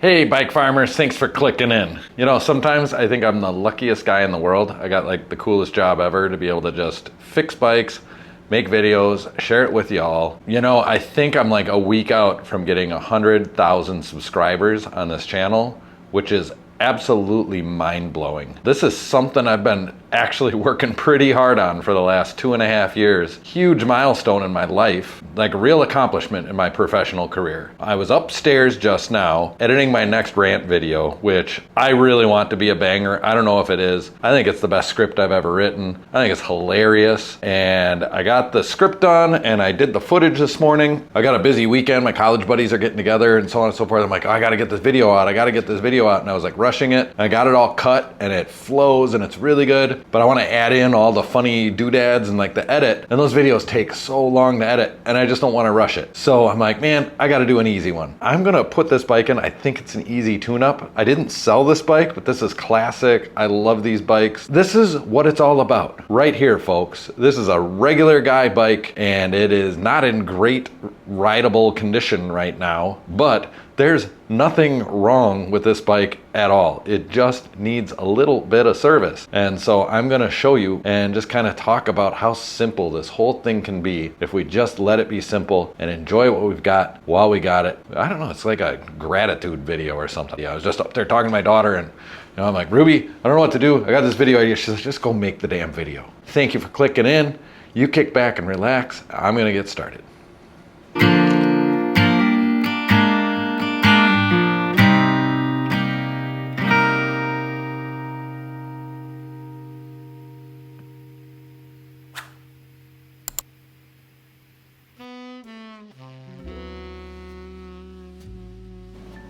Hey bike farmers, thanks for clicking in. You know, sometimes I think I'm the luckiest guy in the world. I got like the coolest job ever to be able to just fix bikes, make videos, share it with y'all. You know, I think I'm like a week out from getting 100,000 subscribers on this channel, which is absolutely mind-blowing. This is something I've been actually working pretty hard on for the last 2.5 years. Huge milestone in my life, like a real accomplishment in my professional career. I was upstairs just now editing my next rant video, which I really want to be a banger. I don't know if it is. I think it's the best script I've ever written. I think it's hilarious. And I got the script done and I did the footage this morning. I got a busy weekend. My college buddies are getting together and so on and so forth. I'm like, oh, I gotta get this video out. I gotta get this video out. And I was like rushing it. I got it all cut and it flows and it's really good. But I want to add in all the funny doodads and like the edit. And those videos take so long to edit and I just don't want to rush it. So I'm like, man, I got to do an easy one. I'm going to put this bike in. I think it's an easy tune-up. I didn't sell this bike, but this is classic. I love these bikes. This is what it's all about right here, folks. This is a regular guy bike and it is not in great rideable condition right now, but there's nothing wrong with this bike at all. It just needs a little bit of service. And so I'm gonna show you and just kind of talk about how simple this whole thing can be if we just let it be simple and enjoy what we've got while we got it. I don't know, it's like a gratitude video or something. Yeah, I was just up there talking to my daughter and I'm like, Ruby, I don't know what to do. I got this video idea. She's like, just go make the damn video. Thank you for clicking in. You kick back and relax. I'm gonna get started.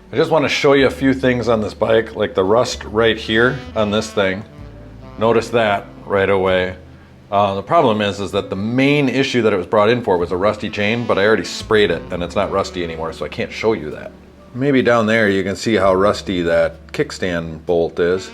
I just want to show you a few things on this bike, like the rust right here on this thing. Notice that right away. The problem is that the main issue that it was brought in for was a rusty chain, but I already sprayed it and it's not rusty anymore, so I can't show you that. Maybe down there you can see how rusty that kickstand bolt is.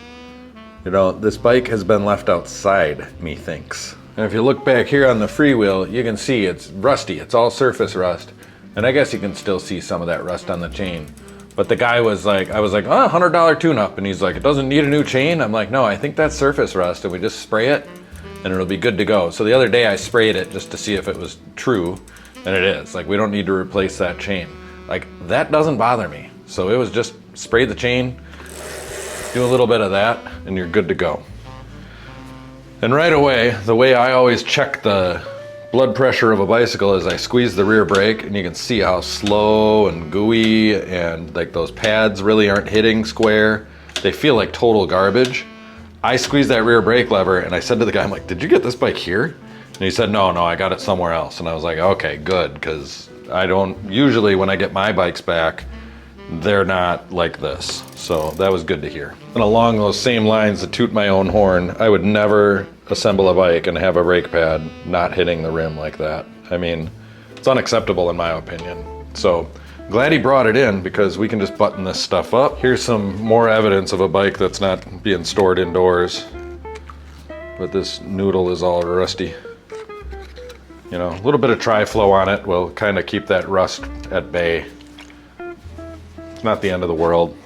You know, this bike has been left outside, methinks. And if you look back here on the freewheel, you can see it's rusty. It's all surface rust. And I guess you can still see some of that rust on the chain. But the guy was like, I was like, oh, $100 tune-up. And he's like, it doesn't need a new chain? I'm like, no, I think that's surface rust. And we just spray it and it'll be good to go. So the other day I sprayed it just to see if it was true. And it is. Like, we don't need to replace that chain. Like, that doesn't bother me. So it was just spray the chain, do a little bit of that, and you're good to go. And right away, the way I always check the blood pressure of a bicycle is I squeeze the rear brake and you can see how slow and gooey and like those pads really aren't hitting square. They feel like total garbage. I squeezed that rear brake lever and I said to the guy, I'm like, did you get this bike here? And he said, no, I got it somewhere else. And I was like, okay, good, because I don't, usually when I get my bikes back, they're not like this. So that was good to hear. And along those same lines, to toot my own horn, I would never assemble a bike and have a brake pad not hitting the rim like that. I mean, it's unacceptable in my opinion. So glad he brought it in because we can just button this stuff up. Here's some more evidence of a bike that's not being stored indoors. But this noodle is all rusty. You know, a little bit of tri-flow on it will kind of keep that rust at bay. It's not the end of the world.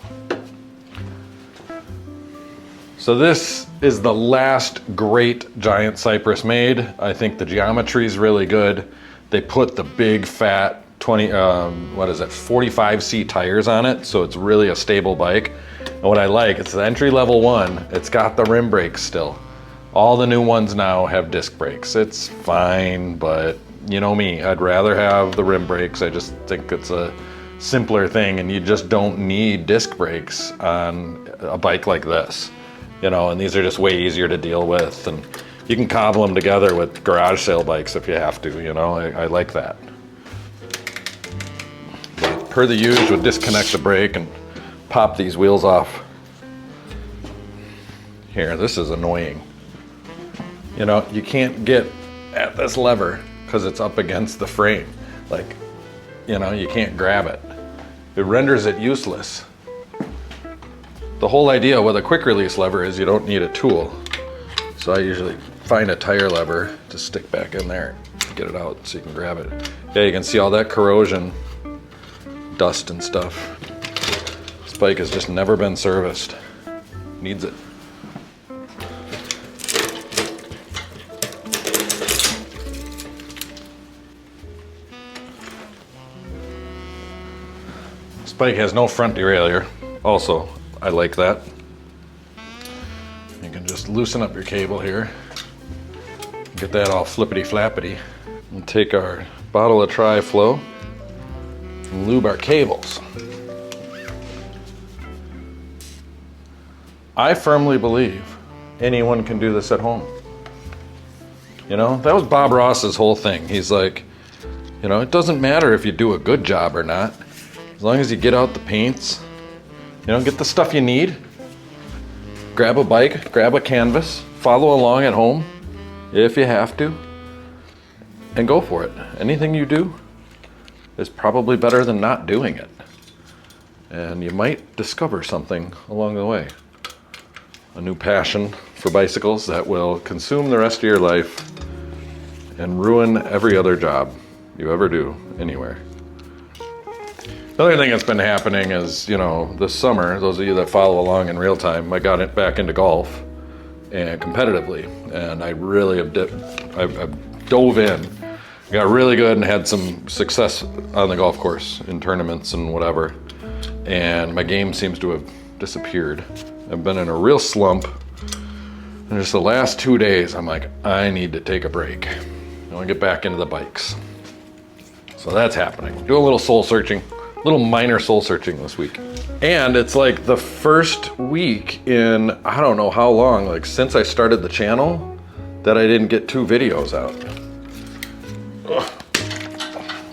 So this is the last great giant Cypress made. I think the geometry is really good. They put the big fat 45C tires on it, so it's really a stable bike. And what I like, it's the entry-level one. It's got the rim brakes still. All the new ones now have disc brakes. It's fine, but you know me, I'd rather have the rim brakes. I just think it's a simpler thing, and you just don't need disc brakes on a bike like this. You know, and these are just way easier to deal with, and you can cobble them together with garage sale bikes if you have to, you know, I like that. But per the usual, would disconnect the brake and pop these wheels off. Here, this is annoying. You know, you can't get at this lever because it's up against the frame. Like, you know, you can't grab it. It renders it useless. The whole idea with a quick release lever is you don't need a tool. So I usually find a tire lever to stick back in there, get it out so you can grab it. Yeah, you can see all that corrosion, dust and stuff. bike has just never been serviced. Needs it. This bike has no front derailleur. Also, I like that. You can just loosen up your cable here. Get that all flippity flappity. And take our bottle of Tri-Flow and lube our cables. I firmly believe anyone can do this at home. You know, that was Bob Ross's whole thing. He's like, you know, it doesn't matter if you do a good job or not, as long as you get out the paints, you know, get the stuff you need, grab a bike, grab a canvas, follow along at home if you have to, and go for it. Anything you do is probably better than not doing it. And you might discover something along the way. A new passion for bicycles that will consume the rest of your life and ruin every other job you ever do anywhere. The other thing that's been happening is, you know, this summer, those of you that follow along in real time, I got back into golf and competitively, and I really I've dove in, got really good and had some success on the golf course in tournaments and whatever, and my game seems to have disappeared. I've been in a real slump, and just the last 2 days, I'm like, I need to take a break. I want to get back into the bikes. So that's happening. Doing a little soul searching, a little minor soul searching this week. And it's like the first week in, I don't know how long, like since I started the channel, that I didn't get 2 videos out. Ugh.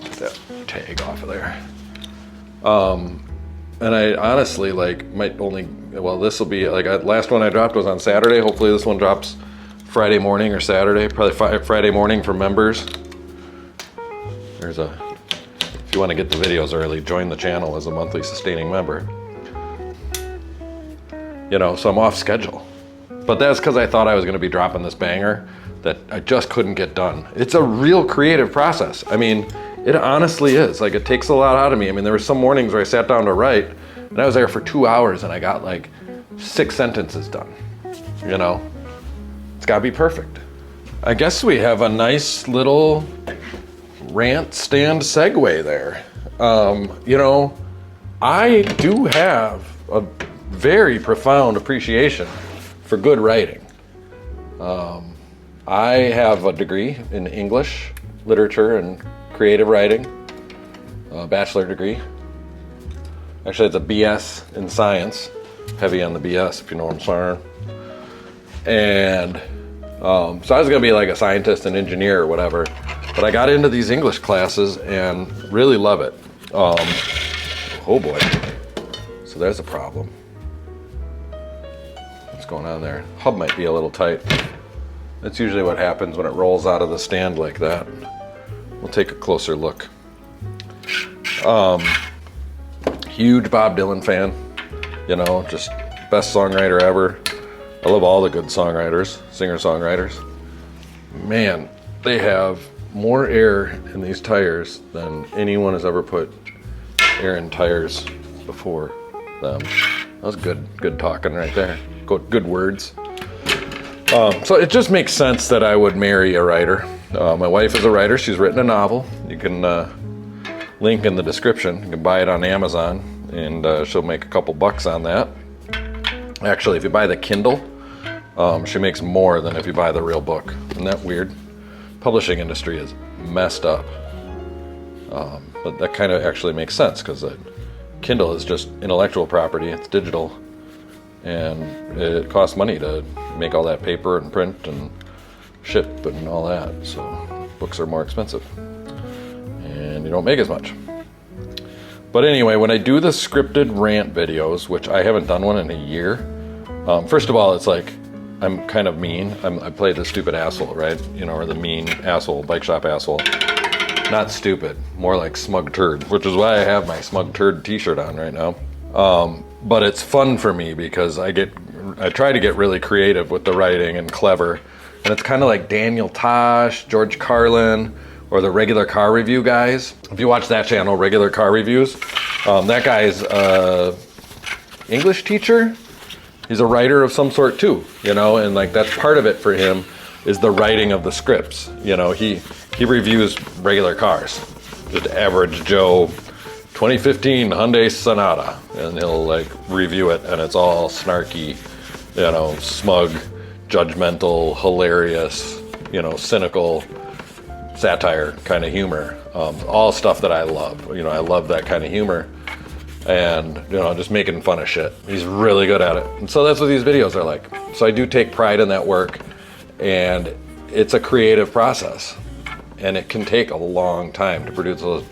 Get that tag off of there. And I honestly like might only, well, this will be like, last one I dropped was on Saturday. Hopefully this one drops Friday morning or Saturday, probably Friday morning for members. There's a, if you want to get the videos early, join the channel as a monthly sustaining member. You know, so I'm off schedule. But that's because I thought I was going to be dropping this banger that I just couldn't get done. It's a real creative process. I mean, it honestly is. Like, it takes a lot out of me. I mean, there were some mornings where I sat down to write, and I was there for 2 hours, and I got like 6 sentences done. You know, it's got to be perfect. I guess we have a nice little rant stand segue there. You know, I do have a very profound appreciation for good writing. I have a degree in English, literature, and creative writing, a bachelor degree. Actually, it's a BS in science, heavy on the BS, if you know what I'm saying. And so I was gonna be like a scientist and engineer or whatever, but I got into these English classes and really love it. Oh boy, so there's a problem. What's going on there? Hub might be a little tight. That's usually what happens when it rolls out of the stand like that. We'll take a closer look. Huge Bob Dylan fan, you know, just best songwriter ever. I love all the good songwriters, singer-songwriters. Man, they have more air in these tires than anyone has ever put air in tires before them. That was good talking right there. Good words. So it just makes sense that I would marry a writer. My wife is a writer. She's written a novel. You can link in the description. You can buy it on Amazon, and she'll make a couple bucks on that. Actually, if you buy the Kindle, she makes more than if you buy the real book. Isn't that weird? Publishing industry is messed up. But that kind of actually makes sense, because the Kindle is just intellectual property. It's digital, and it costs money to make all that paper and print and ship and all that. So books are more expensive, and you don't make as much. But anyway, when I do the scripted rant videos, which I haven't done one in a year, first of all, it's like, I'm kind of mean. I play the stupid asshole, right? You know, or the mean asshole, bike shop asshole. Not stupid, more like smug turd, which is why I have my smug turd t-shirt on right now. But it's fun for me because I try to get really creative with the writing and clever. And it's kind of like Daniel Tosh, George Carlin, or the Regular Car Review guys. If you watch that channel, Regular Car Reviews, that guy's English teacher. He's a writer of some sort too, you know, and like that's part of it for him is the writing of the scripts. You know, he reviews regular cars, just average Joe 2015 Hyundai Sonata, and he'll like review it, and it's all snarky, you know, smug, judgmental, hilarious, you know, cynical, satire kind of humor. All stuff that I love. You know, I love that kind of humor, and you know, just making fun of shit. He's really good at it, and so that's what these videos are like. So I do take pride in that work, and it's a creative process. And it can take a long time to produce those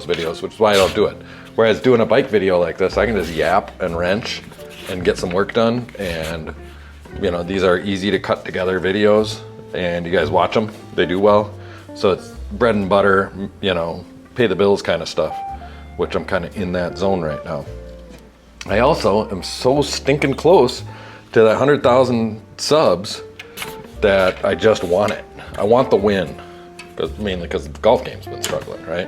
videos, which is why I don't do it. Whereas doing a bike video like this, I can just yap and wrench and get some work done. And you know, these are easy to cut together videos, and you guys watch them, they do well. So it's bread and butter, you know, pay the bills kind of stuff, which I'm kind of in that zone right now. I also am so stinking close to that 100,000 subs that I just want it. I want the win. Mainly because the golf game's been struggling, right?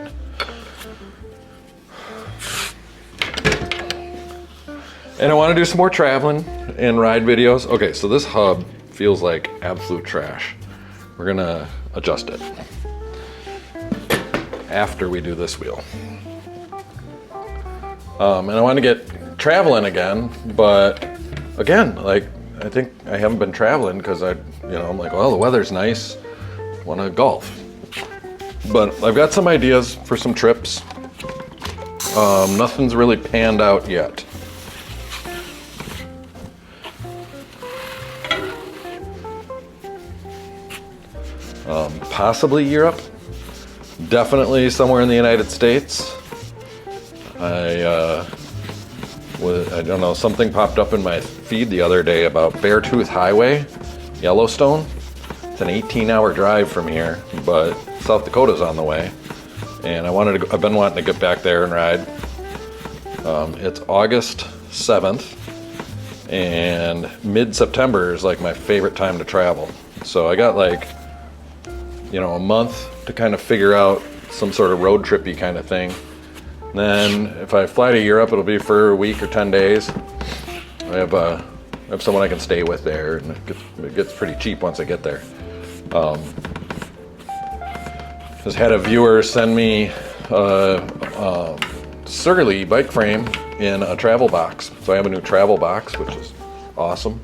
And I want to do some more traveling and ride videos. Okay, so this hub feels like absolute trash. We're gonna adjust it after we do this wheel. And I want to get traveling again, but again, like I think I haven't been traveling because I'm like, well, the weather's nice. Want to golf. But I've got some ideas for some trips. Nothing's really panned out yet. Possibly Europe. Definitely somewhere in the United States. I don't know, something popped up in my feed the other day about Beartooth Highway, Yellowstone. It's an 18-hour drive from here, but South Dakota's on the way, and I've been wanting to get back there and ride. It's August 7th, and mid-September is like my favorite time to travel. So I got like, you know, a month to kind of figure out some sort of road trippy kind of thing. Then if I fly to Europe, it'll be for a week or 10 days. I have someone I can stay with there, and it gets pretty cheap once I get there. Just had a viewer send me a Surly bike frame in a travel box. So I have a new travel box, which is awesome.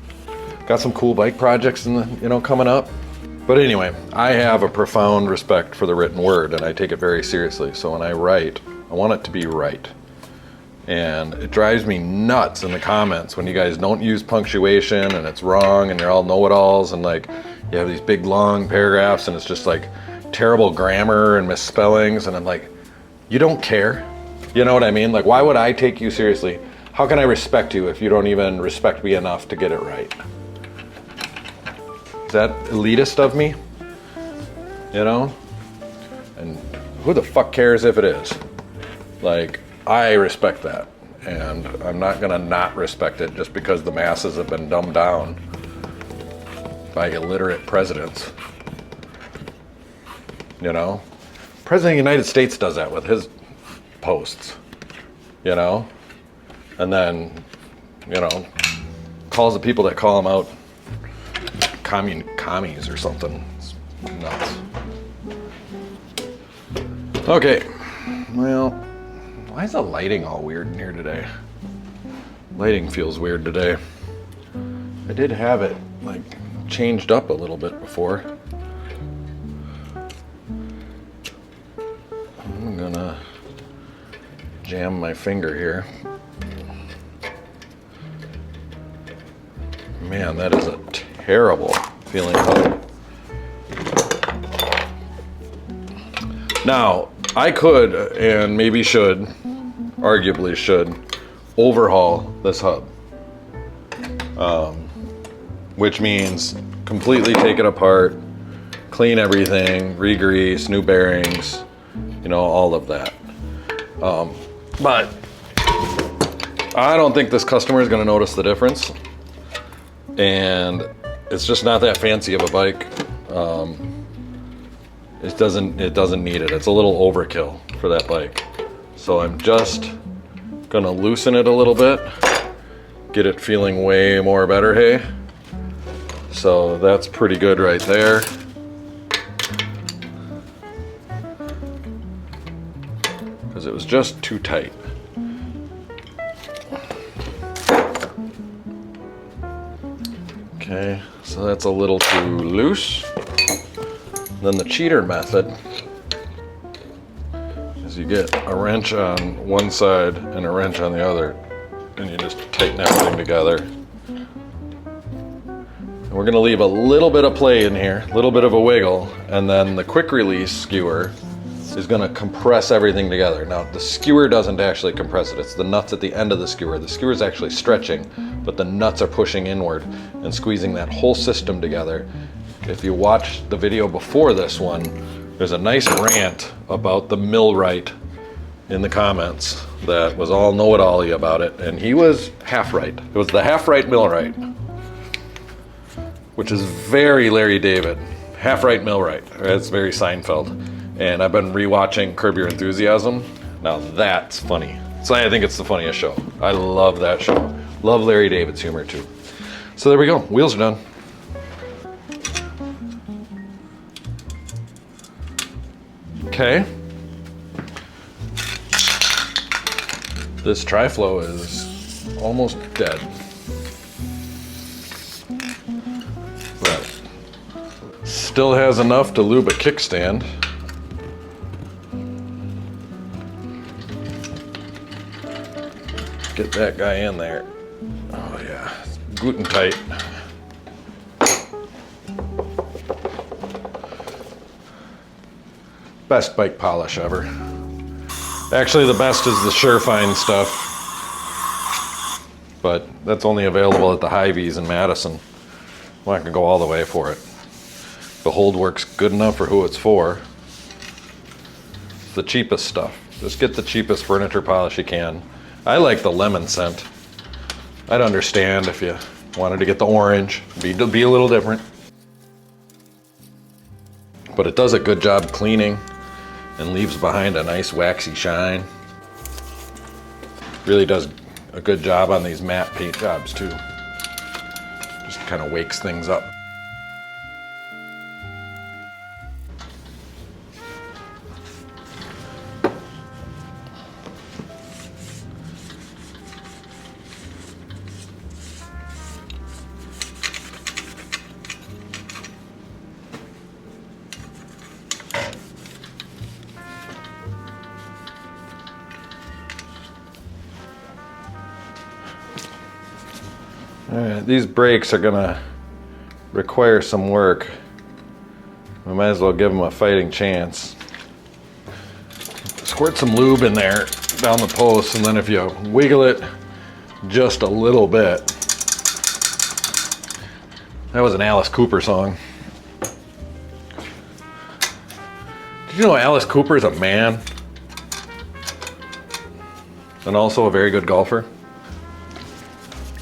Got some cool bike projects coming up. But anyway, I have a profound respect for the written word, and I take it very seriously. So when I write, I want it to be right. And it drives me nuts in the comments when you guys don't use punctuation and it's wrong and you're all know-it-alls, and like you have these big long paragraphs and it's just like terrible grammar and misspellings, and I'm like, you don't care. You know what I mean? Like, why would I take you seriously? How can I respect you if you don't even respect me enough to get it right? Is that elitist of me? You know? And who the fuck cares if it is? Like, I respect that, and I'm not gonna not respect it just because the masses have been dumbed down by illiterate presidents. You know? President of the United States does that with his posts, you know? And then, you know, calls the people that call him out commies or something. It's nuts. Okay, well, why is the lighting all weird in here today? Lighting feels weird today. I did have it like changed up a little bit before. I'm gonna jam my finger here. Man, that is a terrible feeling light. Now, I could, and maybe should, arguably should, overhaul this hub. Which means completely take it apart, clean everything, re-grease, new bearings, you know, all of that. But I don't think this customer is going to notice the difference. And it's just not that fancy of a bike. It doesn't need it. It's a little overkill for that bike. So I'm just gonna loosen it a little bit get it feeling way more better, hey? So that's pretty good right there. Because it was just too tight. Okay, so that's a little too loose. Then the cheater method is you get a wrench on one side and a wrench on the other, and you just tighten everything together. And we're gonna leave a little bit of play in here, a little bit of a wiggle, and then the quick release skewer is gonna compress everything together. Now, the skewer doesn't actually compress it. It's the nuts at the end of the skewer. The skewer is actually stretching, but the nuts are pushing inward and squeezing that whole system together. If you watch the video before this one, there's a nice rant about the millwright in the comments that was all know-it-all-y about it, and he was half right. It was the half-right millwright, which is very Larry David. Half-right millwright. It's very Seinfeld. And I've been rewatching Curb Your Enthusiasm. Now that's funny. So I think it's the funniest show. I love that show. Love Larry David's humor too. So there we go. Wheels are done. Okay. This tri-flow is almost dead. But still has enough to lube a kickstand. Get that guy in there. Oh yeah, gluten tight. Best bike polish ever. Actually, the best is the Surefine stuff, but that's only available at the Hy-Vees in Madison. I'm not gonna go all the way for it. Behold works good enough for who it's for. It's the cheapest stuff. Just get the cheapest furniture polish you can. I like the lemon scent. I'd understand if you wanted to get the orange, be a little different. But it does a good job cleaning and leaves behind a nice waxy shine. Really does a good job on these matte paint jobs too. Just kind of wakes things up. Alright, these brakes are gonna require some work. We might as well give them a fighting chance. Squirt some lube in there down the post, and then if you wiggle it just a little bit. That was an Alice Cooper song. Did you know Alice Cooper is a man? And also a very good golfer?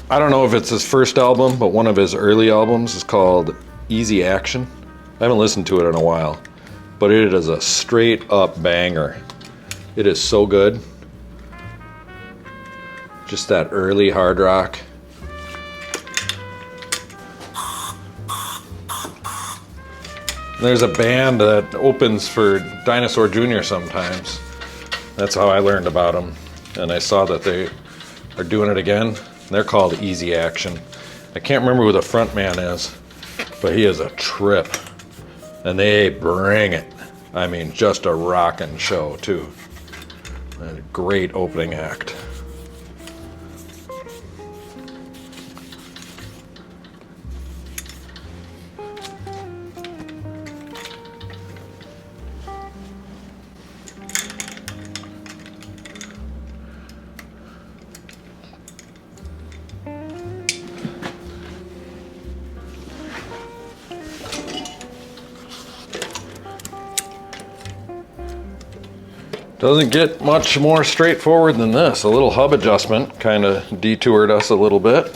I don't know if it's his first album, but one of his early albums is called Easy Action. I haven't listened to it in a while, but it is a straight up banger. It is so good. Just that early hard rock. There's a band that opens for Dinosaur Jr. sometimes. That's how I learned about them. And I saw that they are doing it again. They're called Easy Action. I can't remember who the front man is, but he is a trip. And they bring it. I mean, just a rockin' show too. A great opening act. Doesn't get much more straightforward than this. A little hub adjustment kind of detoured us a little bit.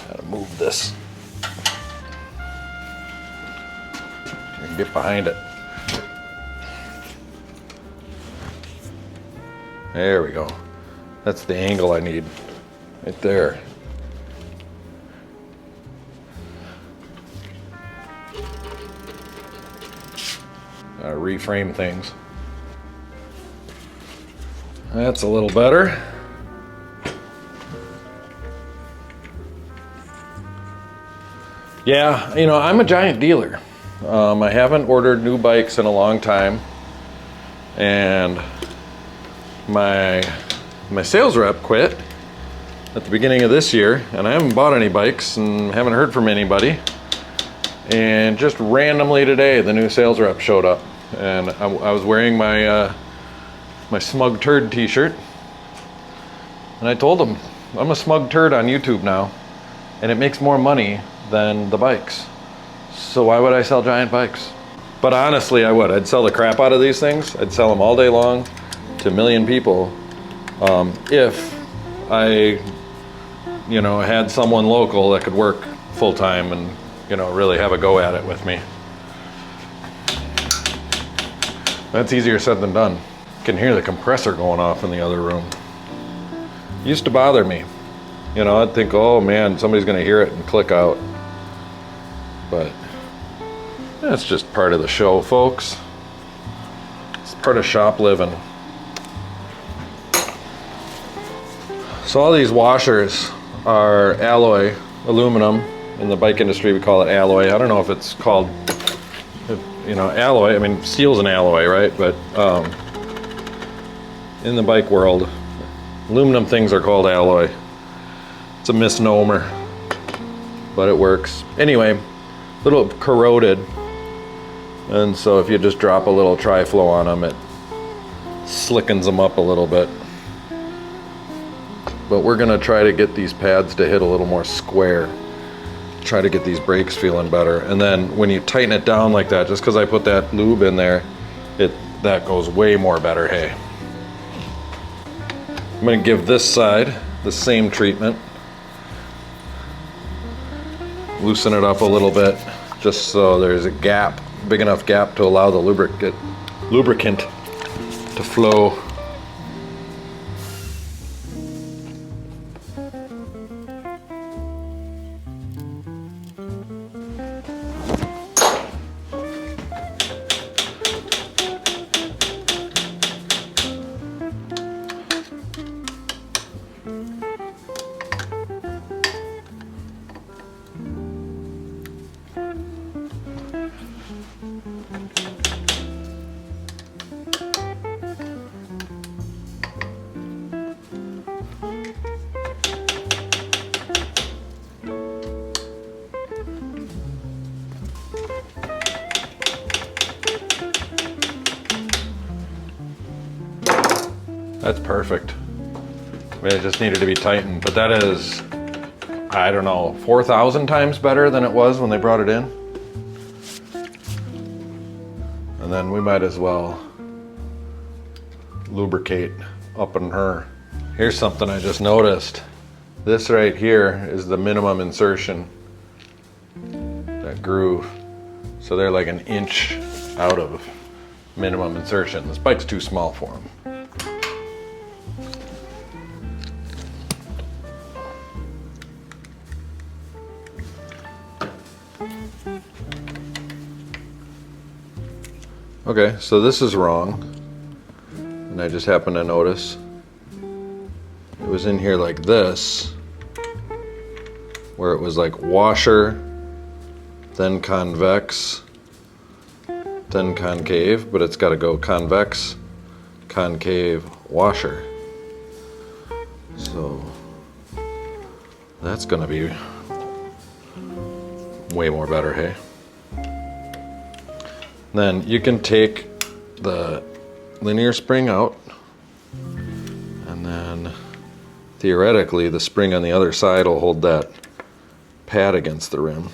Gotta move this. And get behind it. There we go. That's the angle I need, right there. Reframe things. That's a little better. Yeah, you know, I'm a giant dealer. I haven't ordered new bikes in a long time, and my sales rep quit at the beginning of this year, and I haven't bought any bikes and haven't heard from anybody. And just randomly today, the new sales rep showed up, and I was wearing my my smug turd t-shirt, and I told him, I'm a smug turd on YouTube now, and it makes more money than the bikes. So why would I sell giant bikes? But honestly, I would. I'd sell the crap out of these things. I'd sell them all day long to a million people if I, you know, had someone local that could work full time and, you know, really have a go at it with me. That's easier said than done. You can hear the compressor going off in the other room. It used to bother me. You know, I'd think, oh man, somebody's gonna hear it and click out. But that's just part of the show, folks. It's part of shop living. So all these washers are alloy, aluminum. In the bike industry, we call it alloy. I don't know if it's called, you know, alloy. I mean, steel's an alloy, right? But in the bike world, aluminum things are called alloy. It's a misnomer, but it works. Anyway, a little corroded. And so if you just drop a little tri-flow on them, it slickens them up a little bit. But we're gonna try to get these pads to hit a little more square. Try to get these brakes feeling better. And then when you tighten it down like that, just because I put that lube in there, that goes way more better, hey. I'm gonna give this side the same treatment. Loosen it up a little bit, just so there's a gap, big enough gap to allow the lubricant to flow. That's perfect. I mean, it just needed to be tightened, but that is, I don't know, 4,000 times better than it was when they brought it in. And then we might as well lubricate up in her. Here's something I just noticed. This right here is the minimum insertion, that groove. So they're like an inch out of minimum insertion. This bike's too small for them. Okay, so this is wrong, and I just happened to notice it was in here like this, where it was like washer, then convex, then concave, but it's got to go convex, concave, washer. So that's going to be way more better, hey? Then you can take the linear spring out, and then theoretically the spring on the other side will hold that pad against the rim.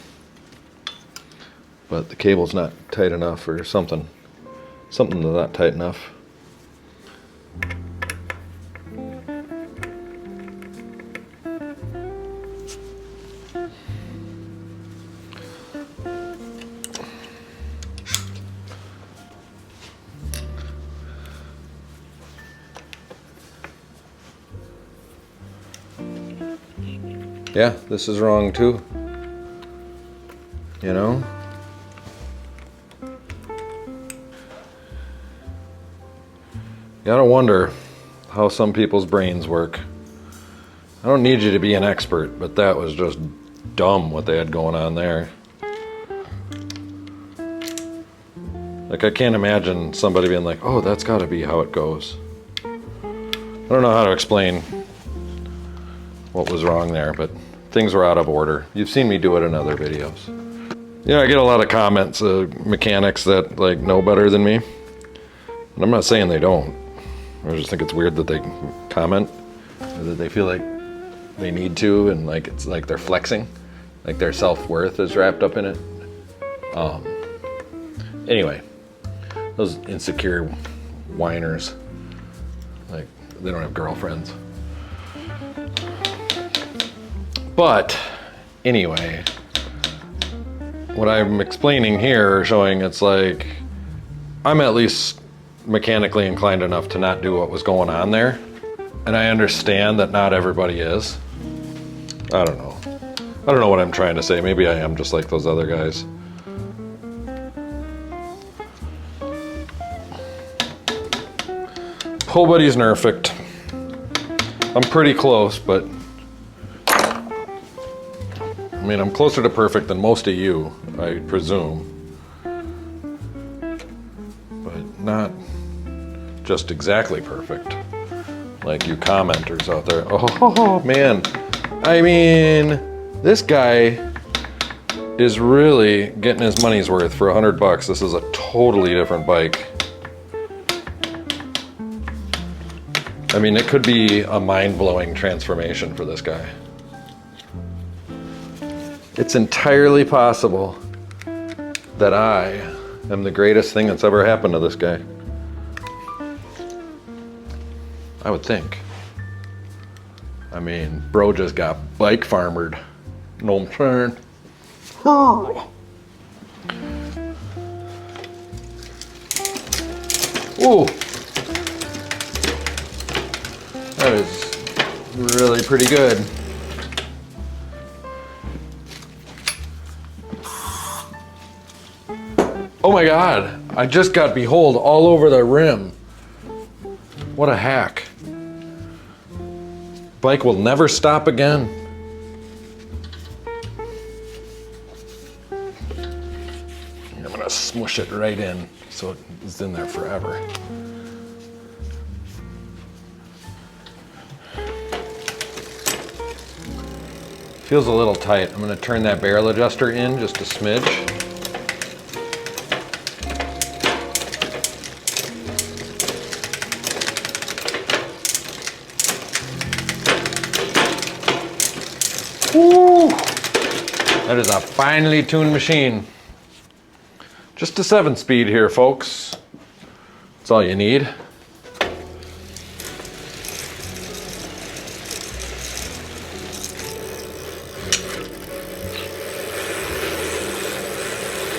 But the cable's not tight enough, or something not tight enough. yeah, this is wrong too. You know? Gotta wonder how some people's brains work. I don't need you to be an expert, but that was just dumb what they had going on there. Like, I can't imagine somebody being like, oh, that's gotta be how it goes. I don't know how to explain what was wrong there, but things were out of order. You've seen me do it in other videos. You know, I get a lot of comments of mechanics that like know better than me. And I'm not saying they don't. I just think it's weird that they comment, or that they feel like they need to, and like it's like they're flexing, like their self-worth is wrapped up in it. Anyway, those insecure whiners, like they don't have girlfriends. But anyway, what I'm explaining here, showing it's like I'm at least mechanically inclined enough to not do what was going on there. And I understand that not everybody is. I don't know. I don't know what I'm trying to say. Maybe I am just like those other guys. Nobody's perfect. I'm pretty close, but I mean, I'm closer to perfect than most of you, I presume. But not just exactly perfect, like you commenters out there. Oh man, I mean, this guy is really getting his money's worth for $100. This is a totally different bike. I mean, it could be a mind-blowing transformation for this guy. It's entirely possible that I am the greatest thing that's ever happened to this guy. I would think. I mean, bro just got bike farmered. No turn. Ooh. That is really pretty good. Oh my God, I just got Behold all over the rim. What a hack. Bike will never stop again. I'm gonna smush it right in so it's in there forever. Feels a little tight. I'm gonna turn that barrel adjuster in just a smidge. Woo! That is a finely tuned machine. Just a 7-speed here, folks. That's all you need.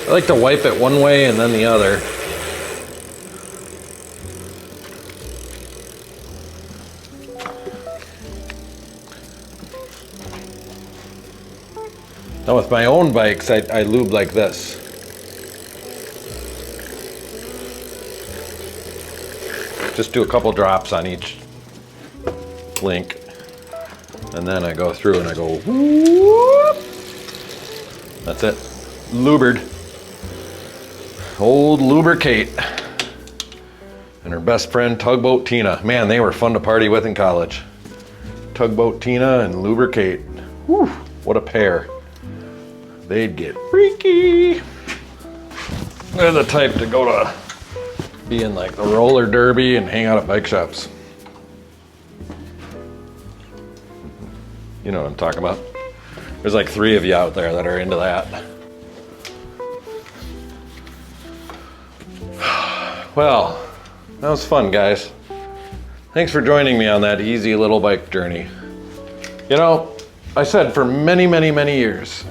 I like to wipe it one way and then the other. Now with my own bikes, I lube like this. Just do a couple drops on each link. And then I go through and I go whoop. That's it. Lubered. Old Lubricate. And her best friend, Tugboat Tina. Man, they were fun to party with in college. Tugboat Tina and Lubricate. Whew, what a pair. They'd get freaky. They're the type to go to be in like the roller derby and hang out at bike shops. You know what I'm talking about. There's like 3 of you out there that are into that. Well, that was fun, guys. Thanks for joining me on that easy little bike journey. You know, I said for many, many, many years,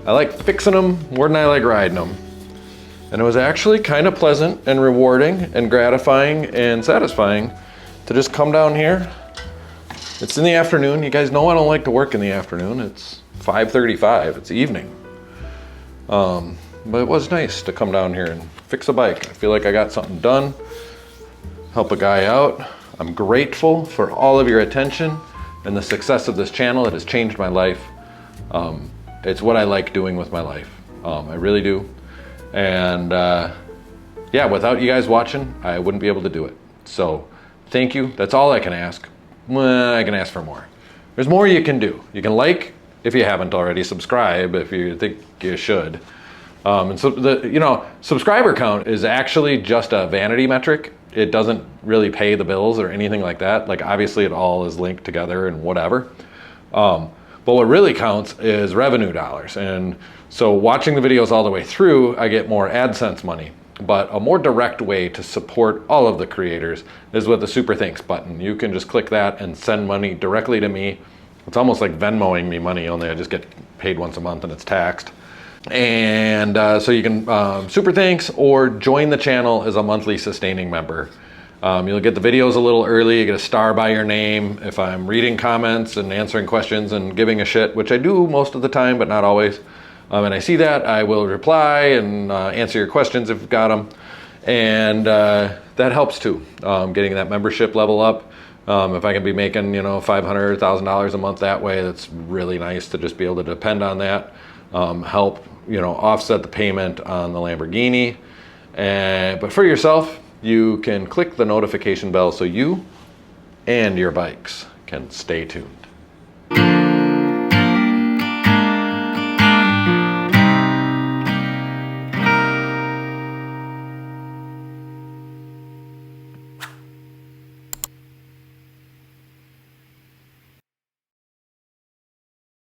I like fixing them more than I like riding them. And it was actually kind of pleasant and rewarding and gratifying and satisfying to just come down here, It's in the afternoon. You guys know I don't like to work in the afternoon. It's 5:35, it's evening. But it was nice to come down here and fix a bike. I feel like I got something done, help a guy out. I'm grateful for all of your attention and the success of this channel. It has changed my life. It's what I like doing with my life. I really do. And yeah, without you guys watching, I wouldn't be able to do it. So thank you. That's all I can ask. Well, I can ask for more. There's more you can do. You can like if you haven't already, subscribe if you think you should. And so the subscriber count is actually just a vanity metric. It doesn't really pay the bills or anything like that. Like obviously it all is linked together and whatever. But what really counts is revenue dollars. And so watching the videos all the way through, I get more AdSense money. But a more direct way to support all of the creators is with the Super Thanks button. You can just click that and send money directly to me. It's almost like Venmoing me money, only I just get paid once a month and it's taxed. And so you can Super Thanks or join the channel as a monthly sustaining member. You'll get the videos a little early. You get a star by your name if I'm reading comments and answering questions and giving a shit, which I do most of the time, but not always. And I see that, I will reply and answer your questions if you've got them. And that helps too, getting that membership level up. If I can be making, $500, $1,000 a month that way, that's really nice to just be able to depend on that. Help, offset the payment on the Lamborghini. But for yourself, you can click the notification bell so you and your bikes can stay tuned.